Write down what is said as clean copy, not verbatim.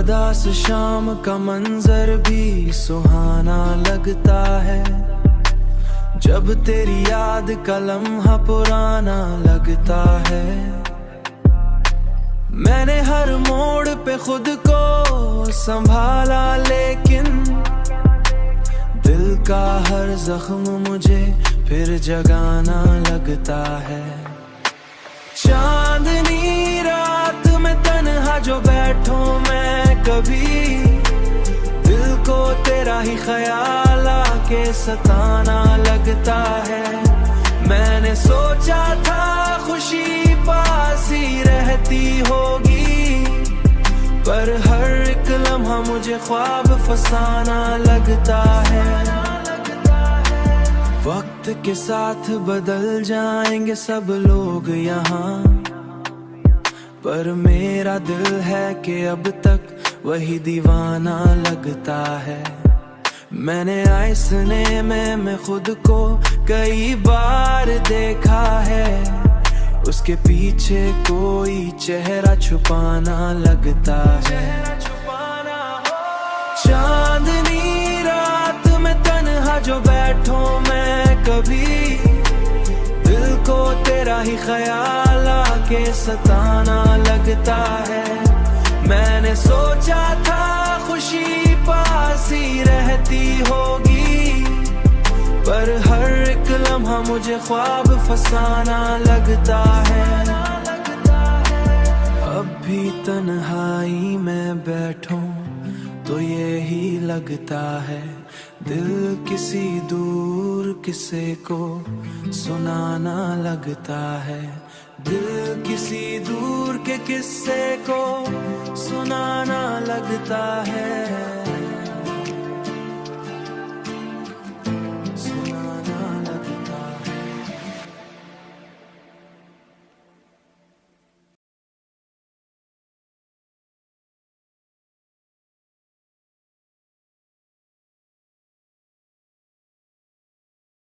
उदास शाम का मंजर भी सुहाना लगता है, जब तेरी याद का लम्हा पुराना लगता है। मैंने हर मोड़ पे खुद को संभाला, लेकिन दिल का हर जख्म मुझे फिर जगाना लगता है। चांदनी रात में तन्हा जो बैठूं मैं कभी, दिल को तेरा ही ख्याल आके सताना लगता है। मैंने सोचा था खुशी पास ही रहती होगी, पर हर एक लम्हा मुझे ख्वाब फसाना लगता है। वक्त के साथ बदल जाएंगे सब लोग यहाँ, पर मेरा दिल है कि अब तक वही दीवाना लगता है। मैंने आईने में खुद को कई बार देखा है, उसके पीछे कोई चेहरा छुपाना लगता है। चांदनी रात में तन्हा जो बैठूं मैं कभी, दिल को तेरा ही ख्याल आके सताना लगता है। मैंने सोचा था खुशी पास ही रहती होगी, पर हर एक लम्हा मुझे ख्वाब फसाना लगता है। अब भी तन्हाई में बैठूं तो यही लगता है, दिल किसी दूर किसे को सुनाना लगता है। दिल किसी दूर के किस्से को सुनाना लगता है।